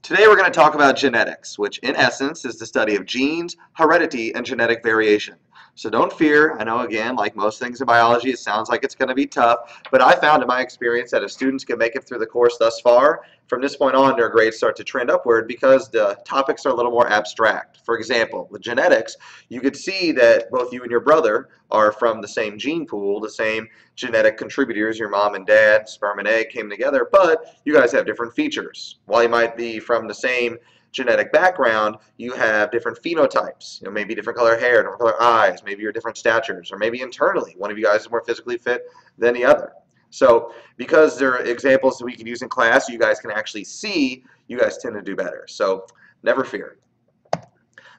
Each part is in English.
Today we're going to talk about genetics, which in essence is the study of genes, heredity, and genetic variation. So don't fear. I know, again, like most things in biology, it sounds like it's going to be tough, but I found in my experience that if students can make it through the course thus far, from this point on their grades start to trend upward because the topics are a little more abstract. For example, with genetics, you could see that both you and your brother are from the same gene pool, the same genetic contributors. Your mom and dad, sperm and egg, came together, but you guys have different features. While you might be from the same genetic background, you have different phenotypes. Maybe different color hair, different color eyes, maybe you're different statures, or maybe internally one of you guys is more physically fit than the other. So because there are examples that we can use in class, you guys can actually see, you guys tend to do better. So never fear.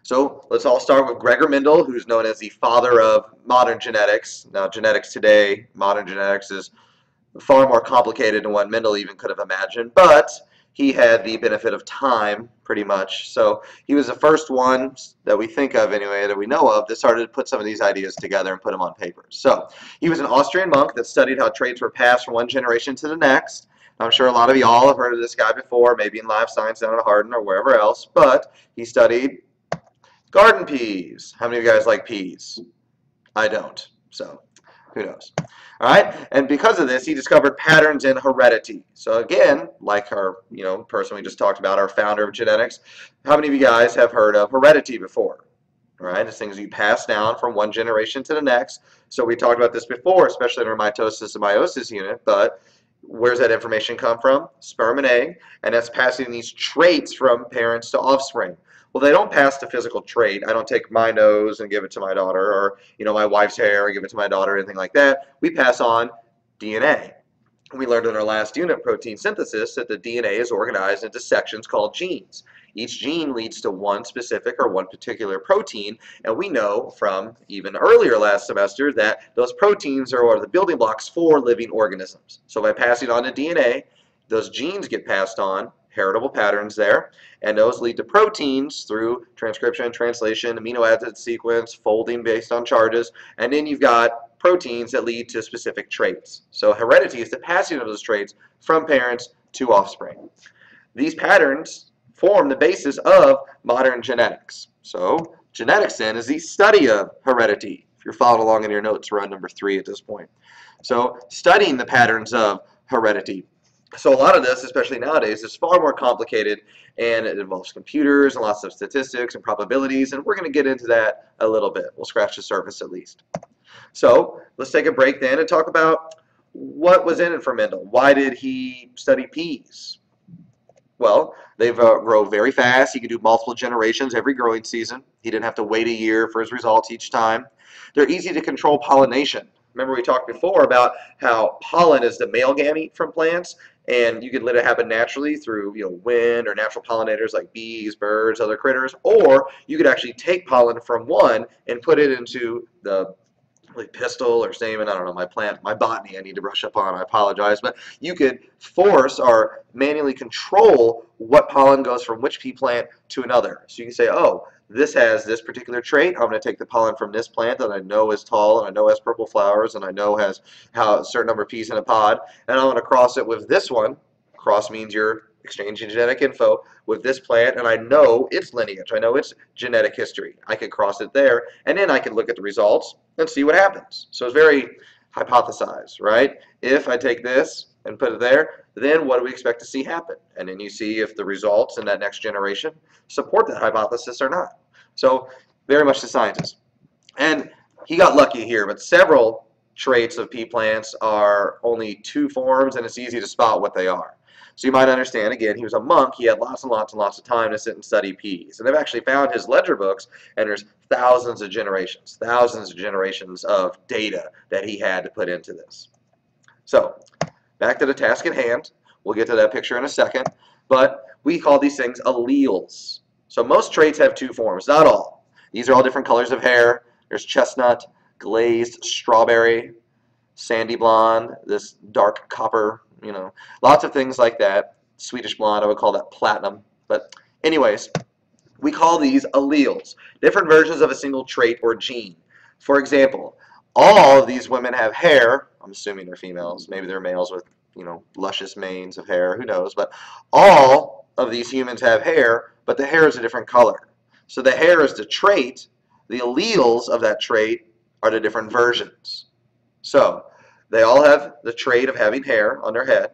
So let's all start with Gregor Mendel, who's known as the father of modern genetics. Now, genetics today, modern genetics, is far more complicated than what Mendel even could have imagined, but he had the benefit of time, pretty much. So he was the first one that we think of, anyway, that we know of, that started to put some of these ideas together and put them on paper. So he was an Austrian monk that studied how traits were passed from one generation to the next. I'm sure a lot of y'all have heard of this guy before, maybe in life science down at Hardin or wherever else, but he studied garden peas. How many of you guys like peas? I don't, so who knows? All right, and because of this, he discovered patterns in heredity. So again, like our person we just talked about, our founder of genetics, how many of you guys have heard of heredity before? All right, it's things you pass down from one generation to the next. So we talked about this before, especially in our mitosis and meiosis unit, but where's that information come from? Sperm and egg, and that's passing these traits from parents to offspring. Well, they don't pass the physical trait. I don't take my nose and give it to my daughter, or my wife's hair and give it to my daughter, or anything like that. We pass on DNA. We learned in our last unit, protein synthesis, that the DNA is organized into sections called genes. Each gene leads to one specific or one particular protein, and we know from even earlier last semester that those proteins are the building blocks for living organisms. So by passing on the DNA, those genes get passed on, heritable patterns there, and those lead to proteins through transcription, translation, amino acid sequence, folding based on charges, and then you've got proteins that lead to specific traits. So heredity is the passing of those traits from parents to offspring. These patterns form the basis of modern genetics. So genetics then is the study of heredity. If you're following along in your notes, we're on number 3 at this point. So studying the patterns of heredity. So a lot of this, especially nowadays, is far more complicated, and it involves computers and lots of statistics and probabilities, and we're going to get into that a little bit. We'll scratch the surface at least. So let's take a break then and talk about what was in it for Mendel. Why did he study peas? Well, they grow very fast. He could do multiple generations every growing season. He didn't have to wait a year for his results each time. They're easy to control pollination. Remember we talked before about how pollen is the male gamete from plants, and you can let it happen naturally through wind or natural pollinators like bees, birds, other critters, or you could actually take pollen from one and put it into the pistil or stamen, I don't know, my botany I need to brush up on, I apologize, but you could force or manually control what pollen goes from which pea plant to another. So you can say, oh, this has this particular trait, I'm going to take the pollen from this plant that I know is tall and I know has purple flowers and I know has a certain number of peas in a pod, and I'm going to cross it with this one. Cross means you're exchanging genetic info with this plant, and I know its lineage, I know its genetic history. I could cross it there, and then I can look at the results and see what happens. So it's very hypothesized, right? If I take this and put it there, then what do we expect to see happen? And then you see if the results in that next generation support that hypothesis or not. So very much the scientist. And he got lucky here, but several traits of pea plants are only 2 forms, and it's easy to spot what they are. So you might understand, again, he was a monk. He had lots and lots and lots of time to sit and study peas. And they've actually found his ledger books, and there's thousands of generations of data that he had to put into this. So back to the task at hand. We'll get to that picture in a second. But we call these things alleles. So most traits have 2 forms, not all. These are all different colors of hair. There's chestnut, glazed strawberry, sandy blonde, this dark copper, lots of things like that. Swedish blonde, I would call that platinum. But anyways, we call these alleles, different versions of a single trait or gene. For example, all of these women have hair. I'm assuming they're females. Maybe they're males with, luscious manes of hair. Who knows? But all of these humans have hair, but the hair is a different color. So the hair is the trait. The alleles of that trait are the different versions. So they all have the trait of having hair on their head,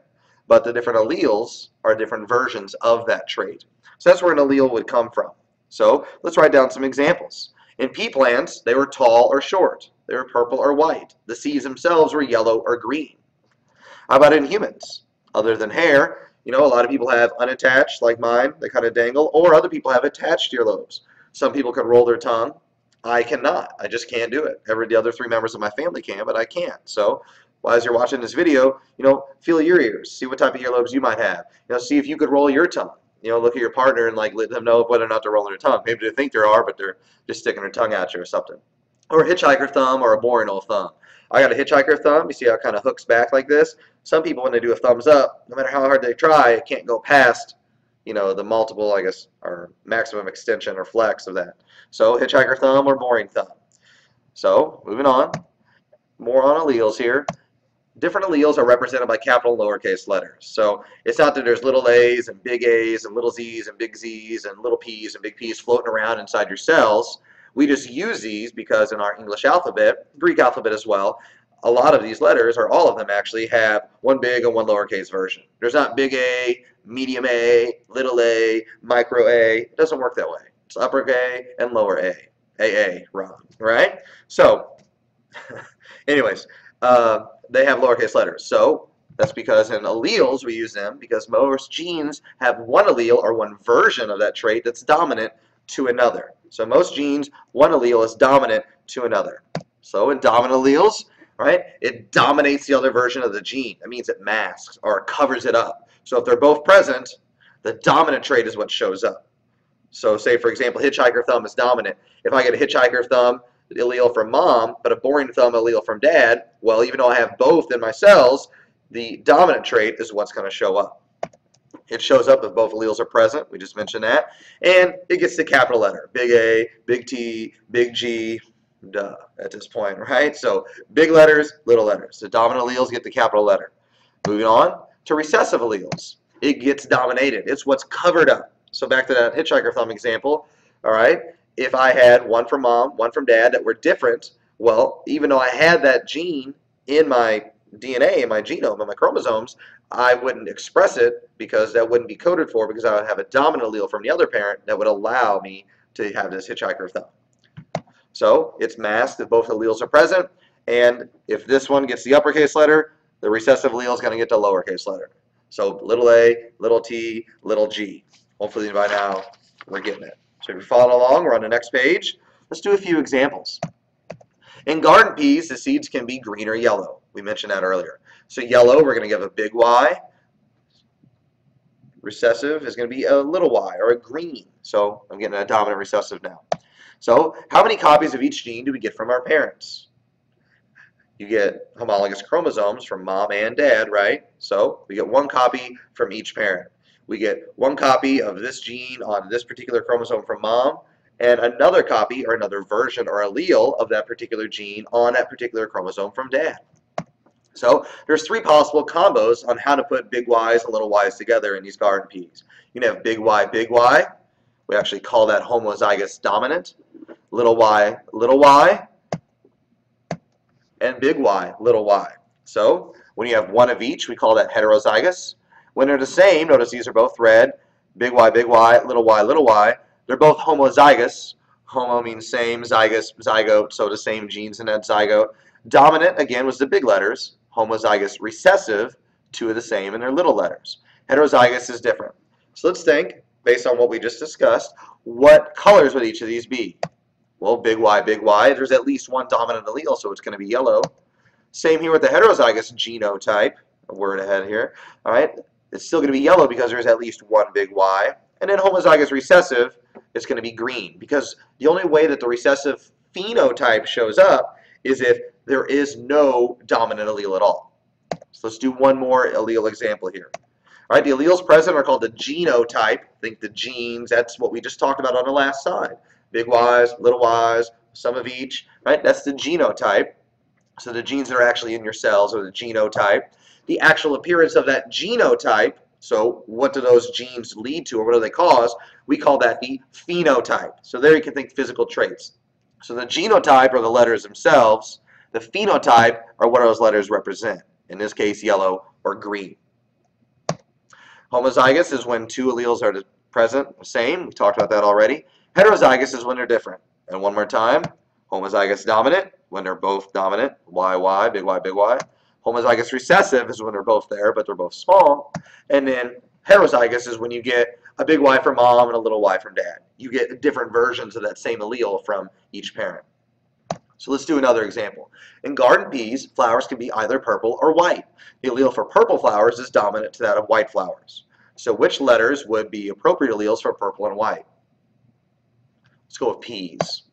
but the different alleles are different versions of that trait. So that's where an allele would come from. So let's write down some examples. In pea plants, they were tall or short. They were purple or white. The seeds themselves were yellow or green. How about in humans? Other than hair, a lot of people have unattached, like mine, they kind of dangle, or other people have attached earlobes. Some people can roll their tongue. I cannot. I just can't do it. The other 3 members of my family can, but I can't. So as you're watching this video, feel your ears. See what type of earlobes you might have. See if you could roll your tongue. Look at your partner and let them know whether or not they're rolling their tongue. Maybe they think they are, but they're just sticking their tongue at you or something. Or a hitchhiker thumb or a boring old thumb. I got a hitchhiker thumb. You see how it kind of hooks back like this? Some people, when they do a thumbs up, no matter how hard they try, it can't go past, the multiple, I guess, or maximum extension or flex of that. So hitchhiker thumb or boring thumb. So moving on, more on alleles here. Different alleles are represented by capital and lowercase letters. So it's not that there's little a's and big A's and little z's and big z's and little p's and big p's floating around inside your cells. We just use these because in our English alphabet, Greek alphabet as well, a lot of these letters, or all of them actually, have one big and one lowercase version. There's not big A, medium A, little a, micro A. It doesn't work that way. It's upper A and lower A. AA, wrong, right? So, anyways, they have lowercase letters. So that's because in alleles we use them because most genes have one allele or one version of that trait that's dominant to another. So most genes, one allele is dominant to another. So in dominant alleles, right, it dominates the other version of the gene. That means it masks or covers it up. So if they're both present, the dominant trait is what shows up. So say, for example, hitchhiker thumb is dominant. If I get a hitchhiker thumb allele from mom, but a boring thumb allele from dad, well, even though I have both in my cells, the dominant trait is what's going to show up. It shows up if both alleles are present. We just mentioned that. And it gets the capital letter. Big A, big T, big G, duh, at this point, right? So big letters, little letters. The dominant alleles get the capital letter. Moving on to recessive alleles. It gets dominated. It's what's covered up. So back to that hitchhiker thumb example, all right? If I had one from mom, one from dad that were different, well, even though I had that gene in my DNA, in my genome, in my chromosomes, I wouldn't express it because that wouldn't be coded for because I would have a dominant allele from the other parent that would allow me to have this hitchhiker thumb. So it's masked if both alleles are present, and if this one gets the uppercase letter, the recessive allele is going to get the lowercase letter. So little a, little t, little g. Hopefully by now we're getting it. So if you're following along, we're on the next page. Let's do a few examples. In garden peas, the seeds can be green or yellow. We mentioned that earlier. So yellow, we're going to give a big Y. Recessive is going to be a little y or a green. So I'm getting a dominant recessive now. So how many copies of each gene do we get from our parents? You get homologous chromosomes from mom and dad, right? So we get one copy from each parent. We get one copy of this gene on this particular chromosome from mom, and another copy or another version or allele of that particular gene on that particular chromosome from dad. So there's 3 possible combos on how to put big Y's and little y's together in these garden peas. You can have big Y. We actually call that homozygous dominant. Little y, and big Y, little y. So when you have one of each, we call that heterozygous. When they're the same, notice these are both red, big Y, little y, they're both homozygous. Homo means same, zygous, zygote, so the same genes in that zygote. Dominant, again, was the big letters. Homozygous, recessive, 2 of the same, and they're little letters. Heterozygous is different. So let's think, based on what we just discussed, what colors would each of these be? Well, big Y, there's at least one dominant allele, so it's going to be yellow. Same here with the heterozygous genotype, a word ahead here, all right? It's still going to be yellow because there's at least one big Y. And then homozygous recessive, it's going to be green because the only way that the recessive phenotype shows up is if there is no dominant allele at all. So let's do one more allele example here. All right, the alleles present are called the genotype. Think the genes, that's what we just talked about on the last slide. Big Y's, little y's, some of each, right? That's the genotype. So the genes that are actually in your cells are the genotype. The actual appearance of that genotype, So what do those genes lead to, or what do they cause? We call that the phenotype. So there you can think physical traits. So the genotype are the letters themselves. The phenotype are what those letters represent. In this case, yellow or green. Homozygous is when two alleles are present, same. We talked about that already. Heterozygous is when they're different. And one more time, homozygous dominant, when they're both dominant, Y, big Y, big Y. Homozygous recessive is when they're both there, but they're both small. And then heterozygous is when you get a big Y from mom and a little y from dad. You get different versions of that same allele from each parent. So let's do another example. In garden peas, flowers can be either purple or white. The allele for purple flowers is dominant to that of white flowers. So which letters would be appropriate alleles for purple and white? Let's go with peas.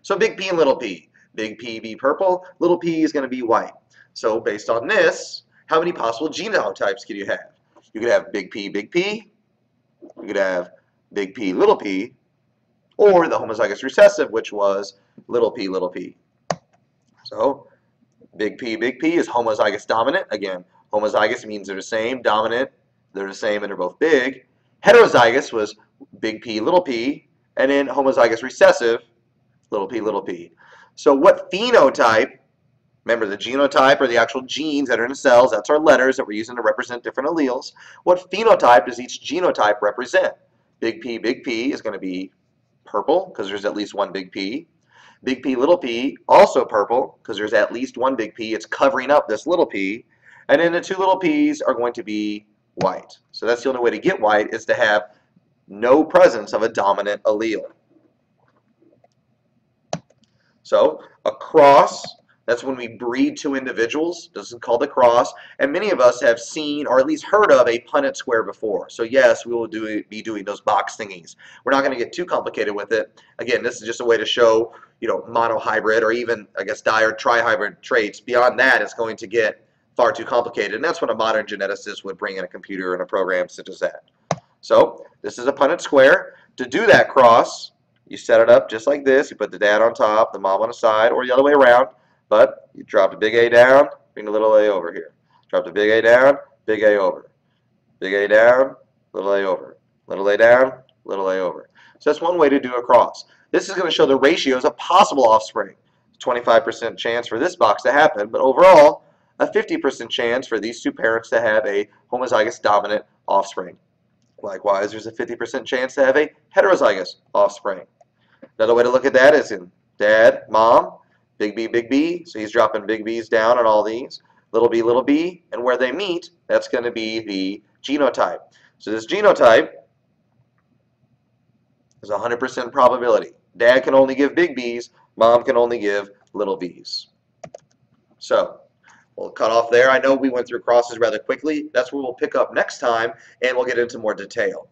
So big P and little p. Big P be purple, little p is going to be white. So based on this, how many possible genotypes could you have? You could have big P, you could have big P, or the homozygous recessive, which was little p. So big P is homozygous dominant. Again, homozygous means they're the same, dominant, they're the same, and they're both big. Heterozygous was big P, and then homozygous recessive, little p. So what phenotype, remember the genotype are the actual genes that are in the cells, that's our letters that we're using to represent different alleles. What phenotype does each genotype represent? Big P is going to be purple because there's at least one big P. Big P, also purple because there's at least one big P. It's covering up this little p. And then the two little p's are going to be white. So that's the only way to get white is to have no presence of a dominant allele. So a cross, that's when we breed two individuals. This is called a cross. And many of us have seen or at least heard of a Punnett square before. So yes, we will be doing those box thingies. We're not going to get too complicated with it. Again, this is just a way to show, monohybrid or even, I guess, di or trihybrid traits. Beyond that, it's going to get far too complicated. And that's when a modern geneticist would bring in a computer and a program such as that. So this is a Punnett square. To do that cross, you set it up just like this. You put the dad on top, the mom on the side, or the other way around. But you drop the big A down, bring the little a over here. Drop the big A down, big A over. Big A down, little a over. Little a down, little a over. So that's one way to do a cross. This is going to show the ratios of possible offspring. 25% chance for this box to happen, but overall, a 50% chance for these two parents to have a homozygous dominant offspring. Likewise, there's a 50% chance to have a heterozygous offspring. Another way to look at that is in dad, mom, big B, so he's dropping big B's down on all these, little b, and where they meet, that's going to be the genotype. So this genotype is 100% probability. Dad can only give big B's, mom can only give little b's. So we'll cut off there. I know we went through crosses rather quickly. That's where we'll pick up next time, and we'll get into more detail.